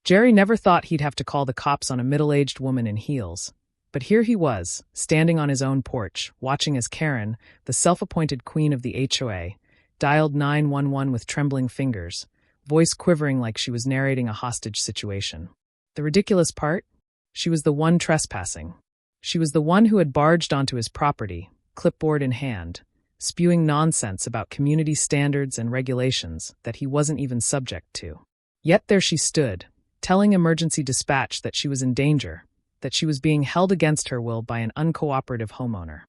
Jerry never thought he'd have to call the cops on a middle-aged woman in heels. But here he was, standing on his own porch, watching as Karen, the self-appointed queen of the HOA, dialed 911 with trembling fingers, voice quivering like she was narrating a hostage situation. The ridiculous part? She was the one trespassing. She was the one who had barged onto his property, clipboard in hand, spewing nonsense about community standards and regulations that he wasn't even subject to. Yet there she stood, telling emergency dispatch that she was in danger, that she was being held against her will by an uncooperative homeowner.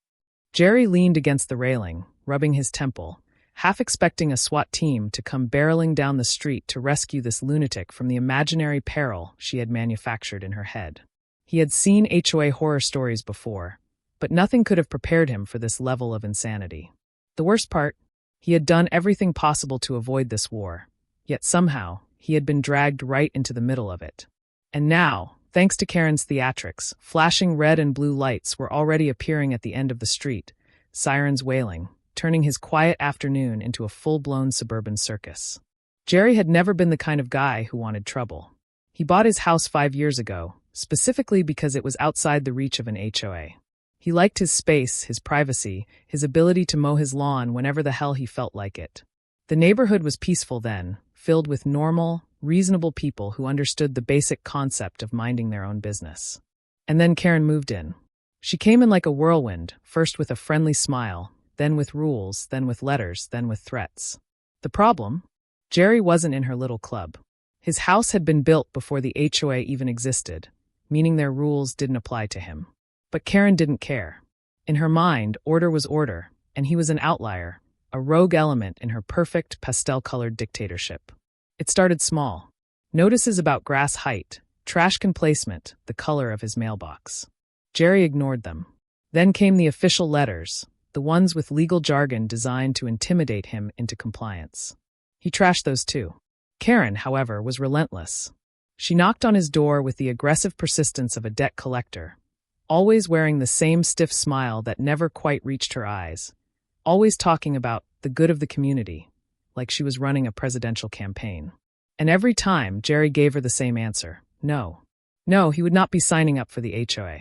Jerry leaned against the railing, rubbing his temple, half expecting a SWAT team to come barreling down the street to rescue this lunatic from the imaginary peril she had manufactured in her head. He had seen HOA horror stories before, but nothing could have prepared him for this level of insanity. The worst part, he had done everything possible to avoid this war, yet somehow he had been dragged right into the middle of it. And now, thanks to Karen's theatrics, flashing red and blue lights were already appearing at the end of the street, sirens wailing, turning his quiet afternoon into a full-blown suburban circus. Jerry had never been the kind of guy who wanted trouble. He bought his house 5 years ago, specifically because it was outside the reach of an HOA. He liked his space, his privacy, his ability to mow his lawn whenever the hell he felt like it. The neighborhood was peaceful then, filled with normal, reasonable people who understood the basic concept of minding their own business. And then Karen moved in. She came in like a whirlwind, first with a friendly smile, then with rules, then with letters, then with threats. The problem? Jerry wasn't in her little club. His house had been built before the HOA even existed, meaning their rules didn't apply to him. But Karen didn't care. In her mind, order was order, and he was an outlier, a rogue element in her perfect pastel-colored dictatorship. It started small. Notices about grass height, trash can placement, the color of his mailbox. Jerry ignored them. Then came the official letters, the ones with legal jargon designed to intimidate him into compliance. He trashed those too. Karen, however, was relentless. She knocked on his door with the aggressive persistence of a debt collector, always wearing the same stiff smile that never quite reached her eyes, always talking about the good of the community, like she was running a presidential campaign. And every time, Jerry gave her the same answer. No. No, he would not be signing up for the HOA.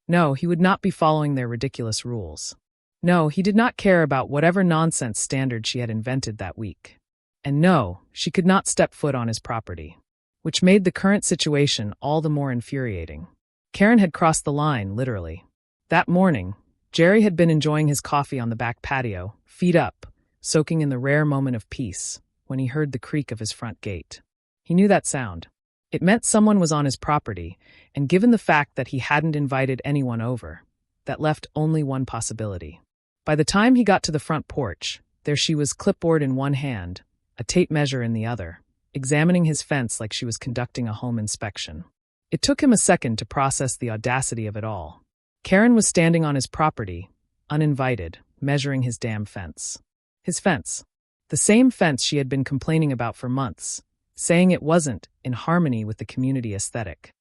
No, he would not be following their ridiculous rules. No, he did not care about whatever nonsense standard she had invented that week. And no, she could not step foot on his property, which made the current situation all the more infuriating. Karen had crossed the line, literally. That morning, Jerry had been enjoying his coffee on the back patio, feet up, soaking in the rare moment of peace, when he heard the creak of his front gate. He knew that sound. It meant someone was on his property, and given the fact that he hadn't invited anyone over, that left only one possibility. By the time he got to the front porch, there she was, clipboard in one hand, a tape measure in the other, examining his fence like she was conducting a home inspection. It took him a second to process the audacity of it all. Karen was standing on his property, uninvited, measuring his damn fence. His fence. The same fence she had been complaining about for months, saying it wasn't in harmony with the community aesthetic.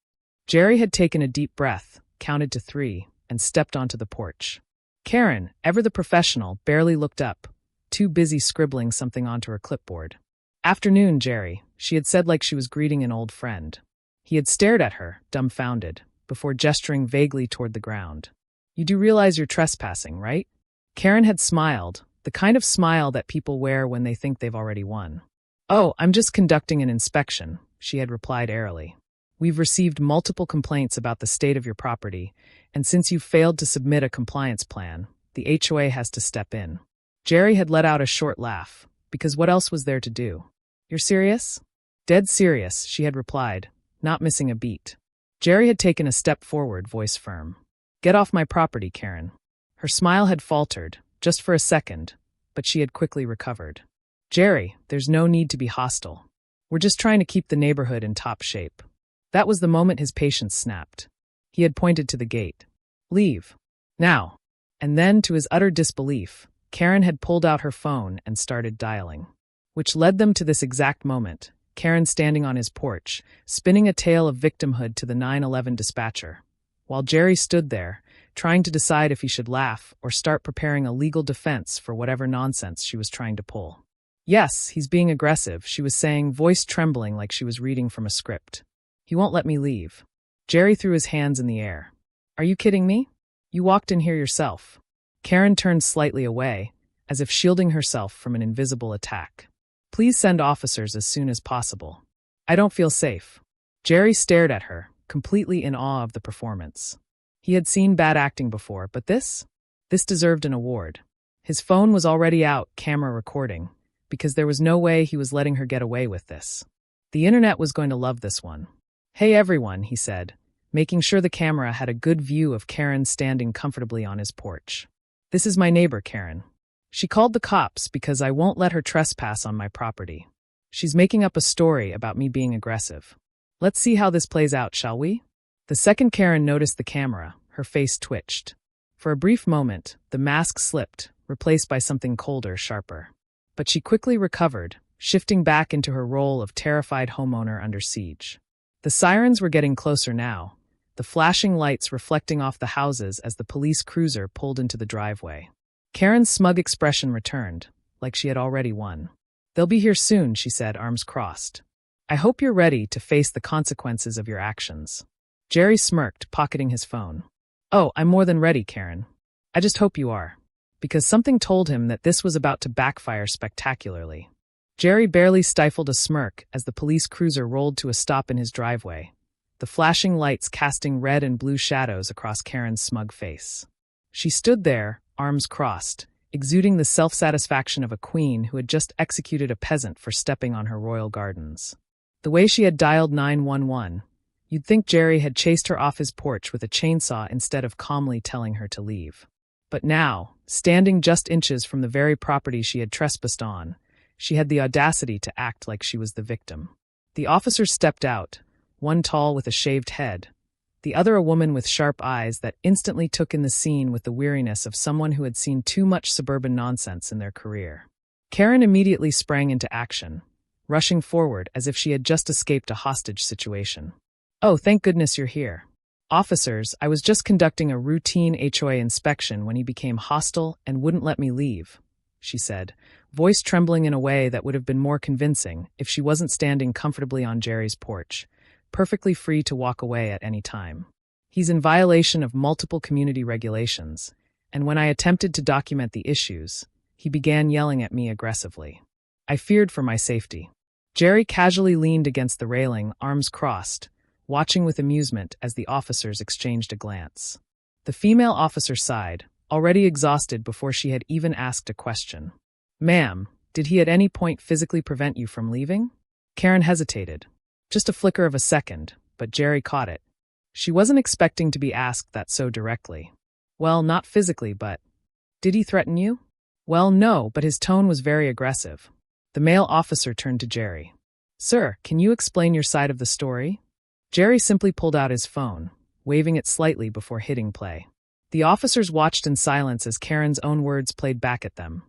Jerry had taken a deep breath, counted to 3, and stepped onto the porch. Karen, ever the professional, barely looked up, too busy scribbling something onto her clipboard. "Afternoon, Jerry," she had said like she was greeting an old friend. He had stared at her, dumbfounded, before gesturing vaguely toward the ground. "You do realize you're trespassing, right?" Karen had smiled, the kind of smile that people wear when they think they've already won. "Oh, I'm just conducting an inspection," she had replied airily. "We've received multiple complaints about the state of your property, and since you've failed to submit a compliance plan, the HOA has to step in." Jerry had let out a short laugh, because what else was there to do? "You're serious?" "Dead serious," she had replied, not missing a beat. Jerry had taken a step forward, voice firm. "Get off my property, Karen." Her smile had faltered, just for a second, but she had quickly recovered. "Jerry, there's no need to be hostile. We're just trying to keep the neighborhood in top shape." That was the moment his patience snapped. He had pointed to the gate. "Leave. Now." And then, to his utter disbelief, Karen had pulled out her phone and started dialing. Which led them to this exact moment, Karen standing on his porch, spinning a tale of victimhood to the 911 dispatcher, while Jerry stood there, trying to decide if he should laugh or start preparing a legal defense for whatever nonsense she was trying to pull. "Yes, he's being aggressive," she was saying, voice trembling like she was reading from a script. He won't let me leave. Jerry threw his hands in the air. Are you kidding me? You walked in here yourself. Karen turned slightly away, as if shielding herself from an invisible attack. Please send officers as soon as possible. I don't feel safe. Jerry stared at her, completely in awe of the performance. He had seen bad acting before, but this deserved an award. His phone was already out, camera recording, because there was no way he was letting her get away with this. The internet was going to love this one. Hey everyone, he said, making sure the camera had a good view of Karen standing comfortably on his porch. This is my neighbor, Karen. She called the cops because I won't let her trespass on my property. She's making up a story about me being aggressive. Let's see how this plays out, shall we? The second Karen noticed the camera, her face twitched. For a brief moment, the mask slipped, replaced by something colder, sharper. But she quickly recovered, shifting back into her role of terrified homeowner under siege. The sirens were getting closer now, the flashing lights reflecting off the houses as the police cruiser pulled into the driveway. Karen's smug expression returned, like she had already won. They'll be here soon, she said, arms crossed. I hope you're ready to face the consequences of your actions. Jerry smirked, pocketing his phone. Oh, I'm more than ready, Karen. I just hope you are. Because something told him that this was about to backfire spectacularly. Jerry barely stifled a smirk as the police cruiser rolled to a stop in his driveway, the flashing lights casting red and blue shadows across Karen's smug face. She stood there, arms crossed, exuding the self-satisfaction of a queen who had just executed a peasant for stepping on her royal gardens. The way she had dialed 911, you'd think Jerry had chased her off his porch with a chainsaw instead of calmly telling her to leave. But now, standing just inches from the very property she had trespassed on, she had the audacity to act like she was the victim. The officers stepped out, one tall with a shaved head, the other a woman with sharp eyes that instantly took in the scene with the weariness of someone who had seen too much suburban nonsense in their career. Karen immediately sprang into action, rushing forward as if she had just escaped a hostage situation. Oh, thank goodness you're here. Officers, I was just conducting a routine HOA inspection when he became hostile and wouldn't let me leave, she said, voice trembling in a way that would have been more convincing if she wasn't standing comfortably on Jerry's porch, perfectly free to walk away at any time. He's in violation of multiple community regulations, and when I attempted to document the issues, he began yelling at me aggressively. I feared for my safety. Jerry casually leaned against the railing, arms crossed, watching with amusement as the officers exchanged a glance. The female officer sighed, already exhausted before she had even asked a question. Ma'am, did he at any point physically prevent you from leaving? Karen hesitated. Just a flicker of a second, but Jerry caught it. She wasn't expecting to be asked that so directly. Well, not physically, but... Did he threaten you? Well, no, but his tone was very aggressive. The male officer turned to Jerry. Sir, can you explain your side of the story? Jerry simply pulled out his phone, waving it slightly before hitting play. The officers watched in silence as Karen's own words played back at them.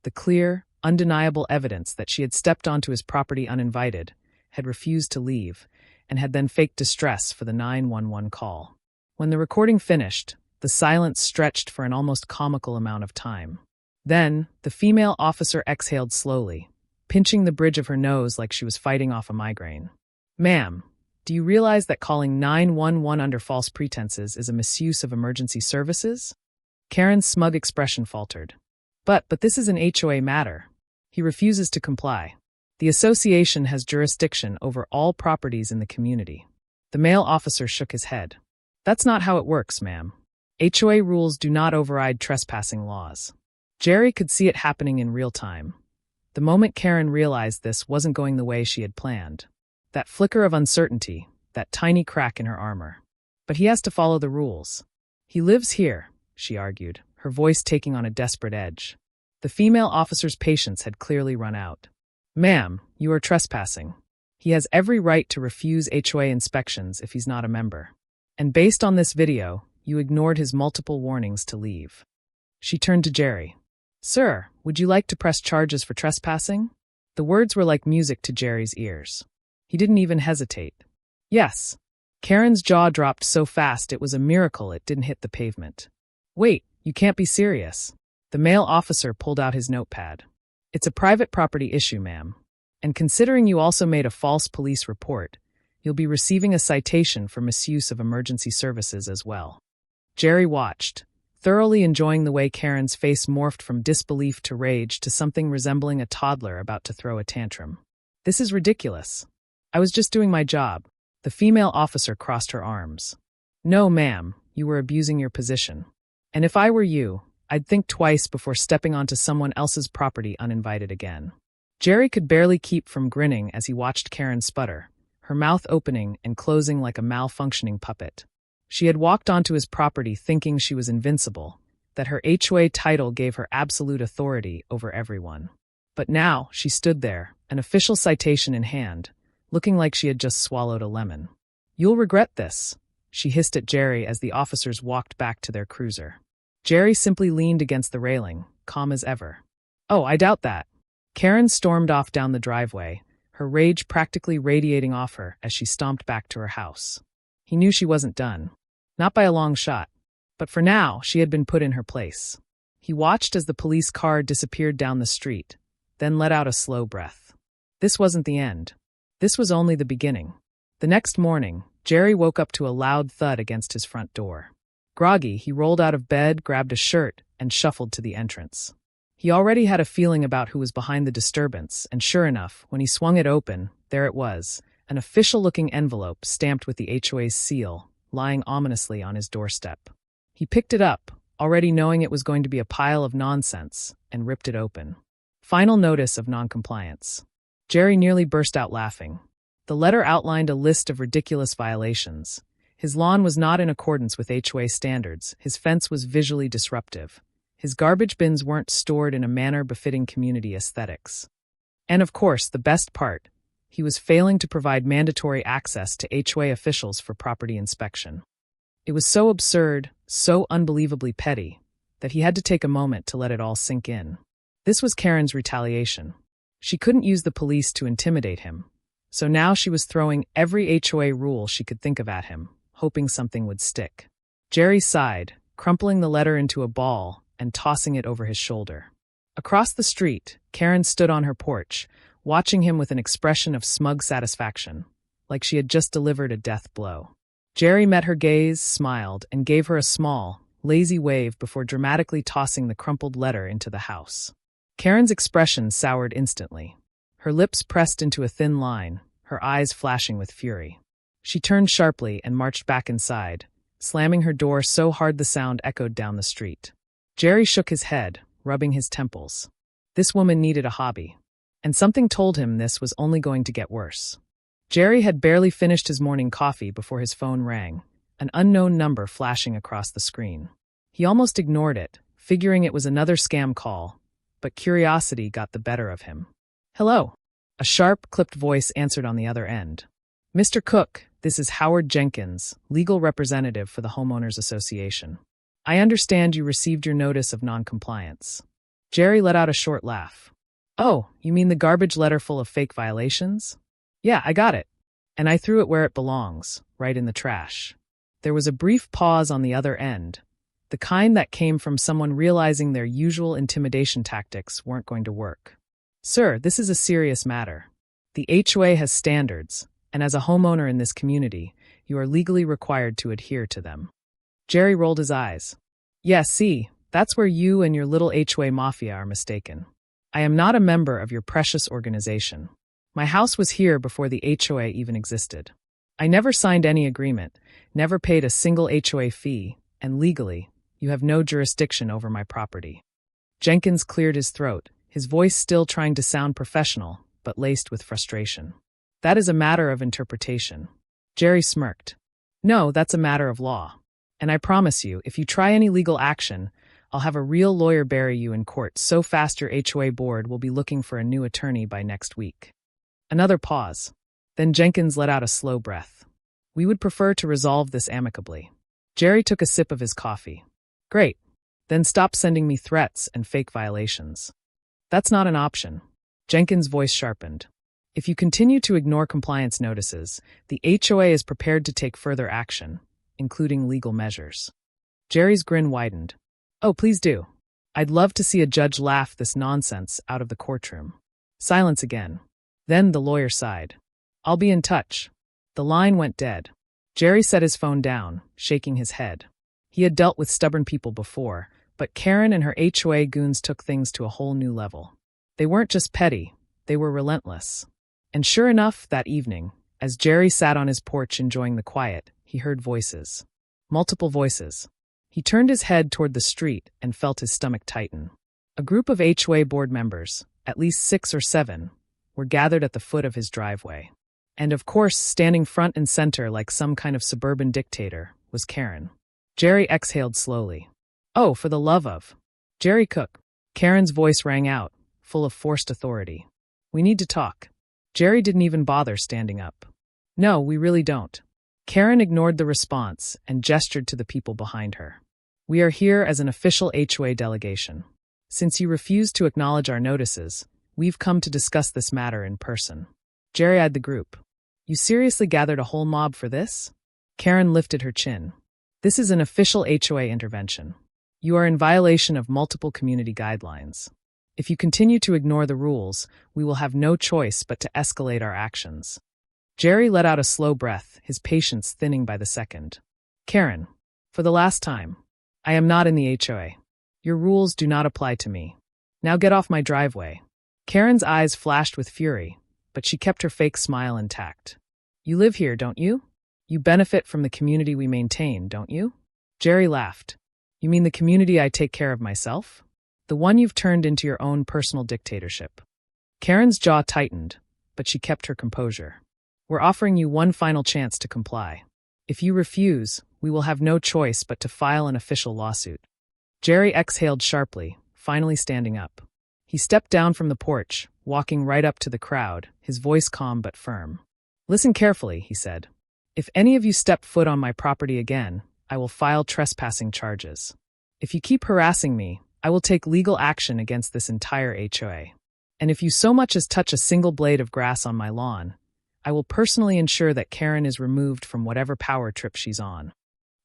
The clear, undeniable evidence that she had stepped onto his property uninvited, had refused to leave, and had then faked distress for the 911 call. When the recording finished, the silence stretched for an almost comical amount of time. Then, the female officer exhaled slowly, pinching the bridge of her nose like she was fighting off a migraine. Ma'am, do you realize that calling 911 under false pretenses is a misuse of emergency services? Karen's smug expression faltered. But this is an HOA matter. He refuses to comply. The association has jurisdiction over all properties in the community. The male officer shook his head. That's not how it works, ma'am. HOA rules do not override trespassing laws. Jerry could see it happening in real time. The moment Karen realized this wasn't going the way she had planned. That flicker of uncertainty, that tiny crack in her armor. But he has to follow the rules. He lives here, she argued, her voice taking on a desperate edge. The female officer's patience had clearly run out. Ma'am, you are trespassing. He has every right to refuse HOA inspections if he's not a member. And based on this video, you ignored his multiple warnings to leave. She turned to Jerry. Sir, would you like to press charges for trespassing? The words were like music to Jerry's ears. He didn't even hesitate. Yes. Karen's jaw dropped so fast it was a miracle it didn't hit the pavement. Wait, you can't be serious. The male officer pulled out his notepad. It's a private property issue, ma'am. And considering you also made a false police report, You'll be receiving a citation for misuse of emergency services as well." Jerry watched, thoroughly enjoying the way Karen's face morphed from disbelief to rage to something resembling a toddler about to throw a tantrum. "This is ridiculous. I was just doing my job." The female officer crossed her arms. "No, ma'am, you were abusing your position. And if I were you, I'd think twice before stepping onto someone else's property uninvited again." Jerry could barely keep from grinning as he watched Karen sputter, her mouth opening and closing like a malfunctioning puppet. She had walked onto his property thinking she was invincible, that her HOA title gave her absolute authority over everyone. But now she stood there, an official citation in hand, looking like she had just swallowed a lemon. "You'll regret this," she hissed at Jerry as the officers walked back to their cruiser. Jerry simply leaned against the railing, calm as ever. "Oh, I doubt that." Karen stormed off down the driveway, her rage practically radiating off her as she stomped back to her house. He knew she wasn't done. Not by a long shot. But for now, she had been put in her place. He watched as the police car disappeared down the street, then let out a slow breath. This wasn't the end. This was only the beginning. The next morning, Jerry woke up to a loud thud against his front door. Groggy, he rolled out of bed, grabbed a shirt, and shuffled to the entrance. He already had a feeling about who was behind the disturbance, and sure enough, when he swung it open, there it was, an official-looking envelope stamped with the HOA's seal, lying ominously on his doorstep. He picked it up, already knowing it was going to be a pile of nonsense, and ripped it open. Final notice of noncompliance. Jerry nearly burst out laughing. The letter outlined a list of ridiculous violations. His lawn was not in accordance with HOA standards, his fence was visually disruptive. His garbage bins weren't stored in a manner befitting community aesthetics. And of course, the best part, he was failing to provide mandatory access to HOA officials for property inspection. It was so absurd, so unbelievably petty, that he had to take a moment to let it all sink in. This was Karen's retaliation. She couldn't use the police to intimidate him, so now she was throwing every HOA rule she could think of at him, hoping something would stick. Jerry sighed, crumpling the letter into a ball and tossing it over his shoulder. Across the street, Karen stood on her porch, watching him with an expression of smug satisfaction, like she had just delivered a death blow. Jerry met her gaze, smiled, and gave her a small, lazy wave before dramatically tossing the crumpled letter into the house. Karen's expression soured instantly. Her lips pressed into a thin line, her eyes flashing with fury. She turned sharply and marched back inside, slamming her door so hard the sound echoed down the street. Jerry shook his head, rubbing his temples. This woman needed a hobby, and something told him this was only going to get worse. Jerry had barely finished his morning coffee before his phone rang, an unknown number flashing across the screen. He almost ignored it, figuring it was another scam call, but curiosity got the better of him. "Hello." A sharp, clipped voice answered on the other end. "Mr. Cook, this is Howard Jenkins, legal representative for the Homeowners Association. I understand you received your notice of noncompliance." Jerry let out a short laugh. "Oh, you mean the garbage letter full of fake violations? Yeah, I got it. And I threw it where it belongs, right in the trash." There was a brief pause on the other end, the kind that came from someone realizing their usual intimidation tactics weren't going to work. "Sir, this is a serious matter. The HOA has standards, and as a homeowner in this community, you are legally required to adhere to them." Jerry rolled his eyes. "Yeah, see, that's where you and your little HOA mafia are mistaken. I am not a member of your precious organization. My house was here before the HOA even existed. I never signed any agreement, never paid a single HOA fee, and legally, you have no jurisdiction over my property." Jenkins cleared his throat, his voice still trying to sound professional, but laced with frustration. "That is a matter of interpretation." Jerry smirked. "No, that's a matter of law. And I promise you, if you try any legal action, I'll have a real lawyer bury you in court so fast your HOA board will be looking for a new attorney by next week." Another pause. Then Jenkins let out a slow breath. "We would prefer to resolve this amicably." Jerry took a sip of his coffee. "Great. Then stop sending me threats and fake violations." "That's not an option." Jenkins' voice sharpened. "If you continue to ignore compliance notices, the HOA is prepared to take further action, including legal measures." Jerry's grin widened. "Oh, please do. I'd love to see a judge laugh this nonsense out of the courtroom." Silence again. Then the lawyer sighed. "I'll be in touch." The line went dead. Jerry set his phone down, shaking his head. He had dealt with stubborn people before, but Karen and her HOA goons took things to a whole new level. They weren't just petty, they were relentless. And sure enough, that evening, as Jerry sat on his porch enjoying the quiet, he heard voices. Multiple voices. He turned his head toward the street and felt his stomach tighten. A group of HOA board members, at least 6 or 7, were gathered at the foot of his driveway. And of course, standing front and center like some kind of suburban dictator, was Karen. Jerry exhaled slowly. "Oh, for the love of Jerry Cook." Karen's voice rang out, full of forced authority. "We need to talk." Jerry didn't even bother standing up. "No, we really don't." Karen ignored the response and gestured to the people behind her. "We are here as an official HOA delegation. Since you refused to acknowledge our notices, we've come to discuss this matter in person." Jerry eyed the group. "You seriously gathered a whole mob for this?" Karen lifted her chin. "This is an official HOA intervention. You are in violation of multiple community guidelines. If you continue to ignore the rules, we will have no choice but to escalate our actions." Jerry let out a slow breath, his patience thinning by the second. "Karen, for the last time, I am not in the HOA. Your rules do not apply to me. Now get off my driveway." Karen's eyes flashed with fury, but she kept her fake smile intact. "You live here, don't you? You benefit from the community we maintain, don't you?" Jerry laughed. "You mean the community I take care of myself? The one you've turned into your own personal dictatorship." Karen's jaw tightened, but she kept her composure. "We're offering you one final chance to comply. If you refuse, we will have no choice but to file an official lawsuit." Jerry exhaled sharply, finally standing up. He stepped down from the porch, walking right up to the crowd, his voice calm but firm. "Listen carefully," he said. "If any of you step foot on my property again, I will file trespassing charges. If you keep harassing me, I will take legal action against this entire HOA. And if you so much as touch a single blade of grass on my lawn, I will personally ensure that Karen is removed from whatever power trip she's on."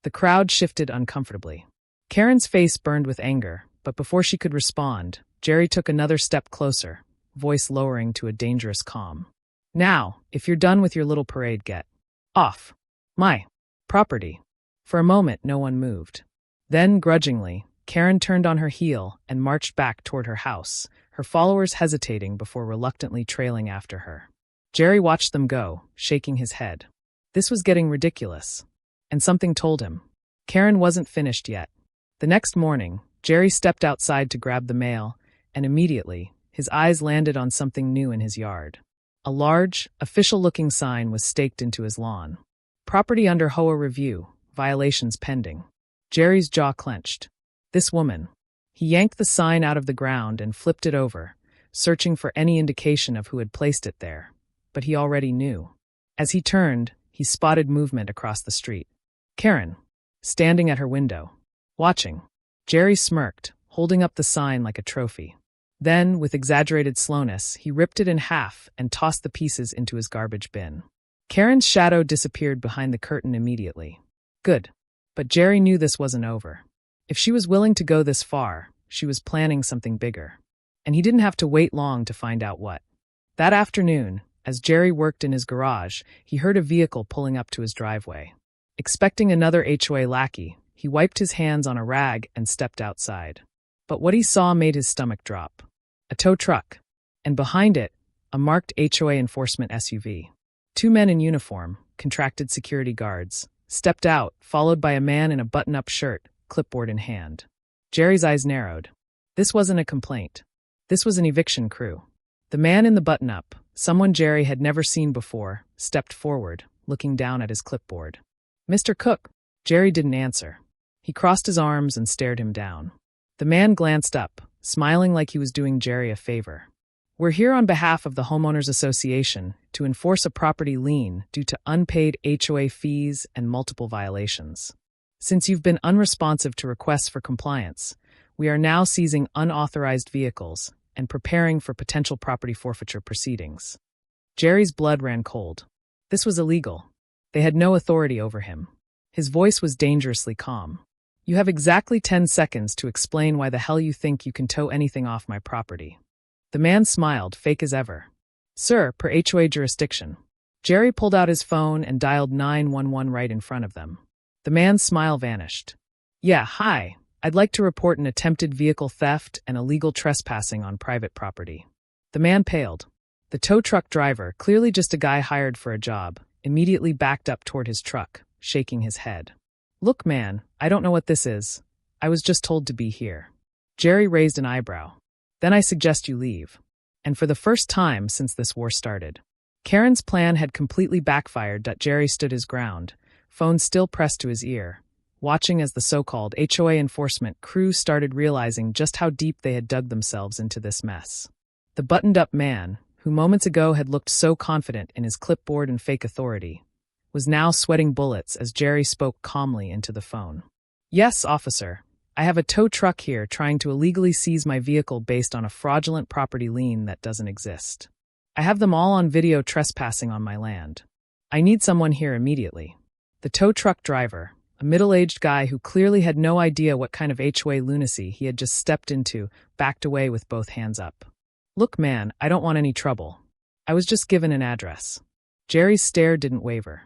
The crowd shifted uncomfortably. Karen's face burned with anger, but before she could respond, Jerry took another step closer, voice lowering to a dangerous calm. "Now, if you're done with your little parade, get off my property." For a moment, no one moved. Then, grudgingly, Karen turned on her heel and marched back toward her house, her followers hesitating before reluctantly trailing after her. Jerry watched them go, shaking his head. This was getting ridiculous. And something told him. Karen wasn't finished yet. The next morning, Jerry stepped outside to grab the mail, and immediately, his eyes landed on something new in his yard. A large, official-looking sign was staked into his lawn. "Property under HOA review, violations pending." Jerry's jaw clenched. This woman. He yanked the sign out of the ground and flipped it over, searching for any indication of who had placed it there. But he already knew. As he turned, he spotted movement across the street. Karen, standing at her window, watching. Jerry smirked, holding up the sign like a trophy. Then, with exaggerated slowness, he ripped it in half and tossed the pieces into his garbage bin. Karen's shadow disappeared behind the curtain immediately. Good. But Jerry knew this wasn't over. If she was willing to go this far, she was planning something bigger. And he didn't have to wait long to find out what. That afternoon, as Jerry worked in his garage, he heard a vehicle pulling up to his driveway. Expecting another HOA lackey, he wiped his hands on a rag and stepped outside. But what he saw made his stomach drop. A tow truck. And behind it, a marked HOA enforcement SUV. 2 men in uniform, contracted security guards, stepped out, followed by a man in a button-up shirt, clipboard in hand. Jerry's eyes narrowed. This wasn't a complaint. This was an eviction crew. The man in the button-up, someone Jerry had never seen before, stepped forward, looking down at his clipboard. "Mr. Cook." Jerry didn't answer. He crossed his arms and stared him down. The man glanced up, smiling like he was doing Jerry a favor. "We're here on behalf of the Homeowners Association to enforce a property lien due to unpaid HOA fees and multiple violations. Since you've been unresponsive to requests for compliance, we are now seizing unauthorized vehicles and preparing for potential property forfeiture proceedings." Jerry's blood ran cold. This was illegal. They had no authority over him. His voice was dangerously calm. "You have exactly 10 seconds to explain why the hell you think you can tow anything off my property." The man smiled, fake as ever. "Sir, per HOA jurisdiction, Jerry pulled out his phone and dialed 911 right in front of them. The man's smile vanished. Yeah, hi. I'd like to report an attempted vehicle theft and illegal trespassing on private property. The man paled. The tow truck driver, clearly just a guy hired for a job, immediately backed up toward his truck, shaking his head. Look, man, I don't know what this is. I was just told to be here. Jerry raised an eyebrow. Then I suggest you leave. And for the first time since this war started. Karen's plan had completely backfired. Jerry stood his ground, phone still pressed to his ear, watching as the so-called HOA enforcement crew started realizing just how deep they had dug themselves into this mess. The buttoned-up man, who moments ago had looked so confident in his clipboard and fake authority, was now sweating bullets as Jerry spoke calmly into the phone. Yes, officer. I have a tow truck here trying to illegally seize my vehicle based on a fraudulent property lien that doesn't exist. I have them all on video trespassing on my land. I need someone here immediately. The tow truck driver, a middle-aged guy who clearly had no idea what kind of HOA lunacy he had just stepped into, backed away with both hands up. Look, man, I don't want any trouble. I was just given an address. Jerry's stare didn't waver.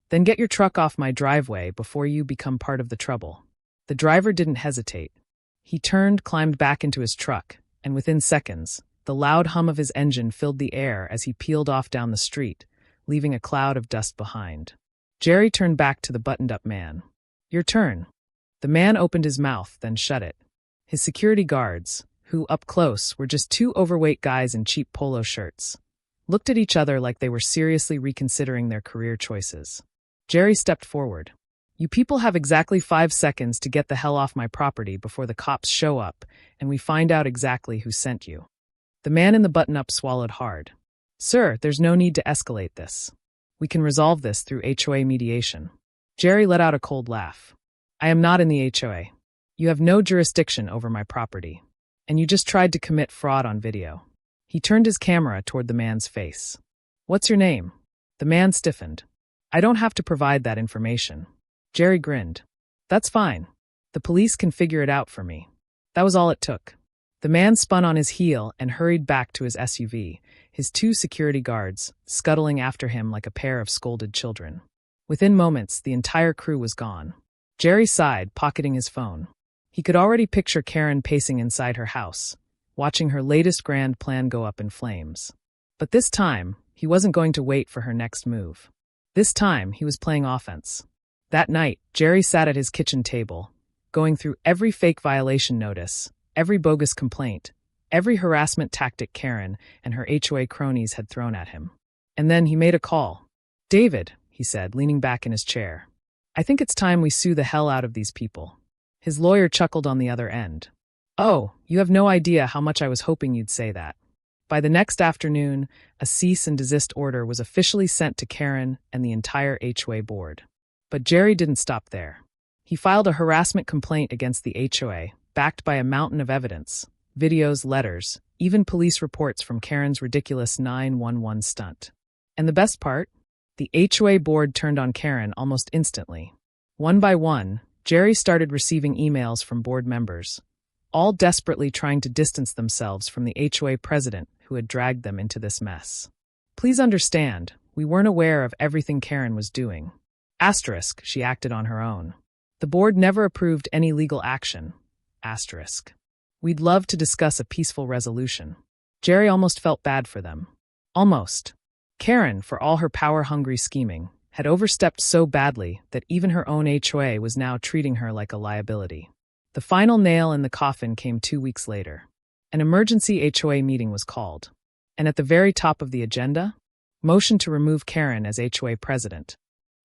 Then get your truck off my driveway before you become part of the trouble. The driver didn't hesitate. He turned, climbed back into his truck, and within seconds, the loud hum of his engine filled the air as he peeled off down the street, leaving a cloud of dust behind. Jerry turned back to the buttoned-up man. Your turn. The man opened his mouth, then shut it. His security guards, who, up close, were just two overweight guys in cheap polo shirts, looked at each other like they were seriously reconsidering their career choices. Jerry stepped forward. You people have exactly 5 seconds to get the hell off my property before the cops show up and we find out exactly who sent you. The man in the button-up swallowed hard. Sir, there's no need to escalate this. We can resolve this through HOA mediation. Jerry let out a cold laugh. I am not in the HOA. You have no jurisdiction over my property. And you just tried to commit fraud on video. He turned his camera toward the man's face. What's your name? The man stiffened. I don't have to provide that information. Jerry grinned. That's fine. The police can figure it out for me. That was all it took. The man spun on his heel and hurried back to his SUV, his 2 security guards scuttling after him like a pair of scolded children. Within moments, the entire crew was gone. Jerry sighed, pocketing his phone. He could already picture Karen pacing inside her house, watching her latest grand plan go up in flames. But this time, he wasn't going to wait for her next move. This time, he was playing offense. That night, Jerry sat at his kitchen table, going through every fake violation notice, every bogus complaint, every harassment tactic Karen and her HOA cronies had thrown at him. And then he made a call. David, he said, leaning back in his chair. I think it's time we sue the hell out of these people. His lawyer chuckled on the other end. Oh, you have no idea how much I was hoping you'd say that. By the next afternoon, a cease and desist order was officially sent to Karen and the entire HOA board. But Jerry didn't stop there. He filed a harassment complaint against the HOA, backed by a mountain of evidence, videos, letters, even police reports from Karen's ridiculous 911 stunt. And the best part? The HOA board turned on Karen almost instantly. One by one, Jerry started receiving emails from board members, all desperately trying to distance themselves from the HOA president who had dragged them into this mess. Please understand, we weren't aware of everything Karen was doing. Asterisk, she acted on her own. The board never approved any legal action. Asterisk. We'd love to discuss a peaceful resolution. Jerry almost felt bad for them. Almost. Karen, for all her power-hungry scheming, had overstepped so badly that even her own HOA was now treating her like a liability. The final nail in the coffin came 2 weeks later. An emergency HOA meeting was called. And at the very top of the agenda, motion to remove Karen as HOA president.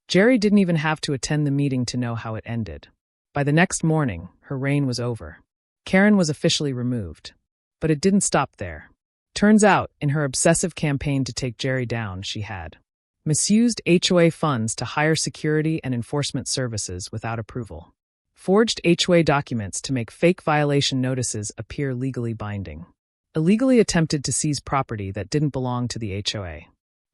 Jerry didn't even have to attend the meeting to know how it ended. By the next morning, her reign was over. Karen was officially removed. But it didn't stop there. Turns out, in her obsessive campaign to take Jerry down, she had misused HOA funds to hire security and enforcement services without approval. Forged HOA documents to make fake violation notices appear legally binding. Illegally attempted to seize property that didn't belong to the HOA.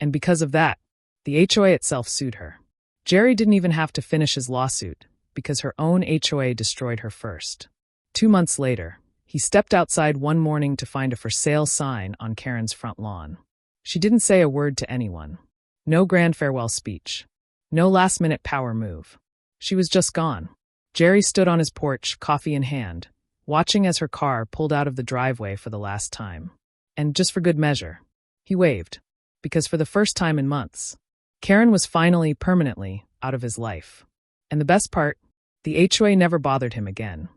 And because of that, the HOA itself sued her. Jerry didn't even have to finish his lawsuit, because her own HOA destroyed her first. 2 months later, he stepped outside one morning to find a for sale sign on Karen's front lawn. She didn't say a word to anyone. No grand farewell speech. No last-minute power move. She was just gone. Jerry stood on his porch, coffee in hand, watching as her car pulled out of the driveway for the last time. And just for good measure, he waved, because for the first time in months, Karen was finally permanently out of his life. And the best part, the HOA never bothered him again.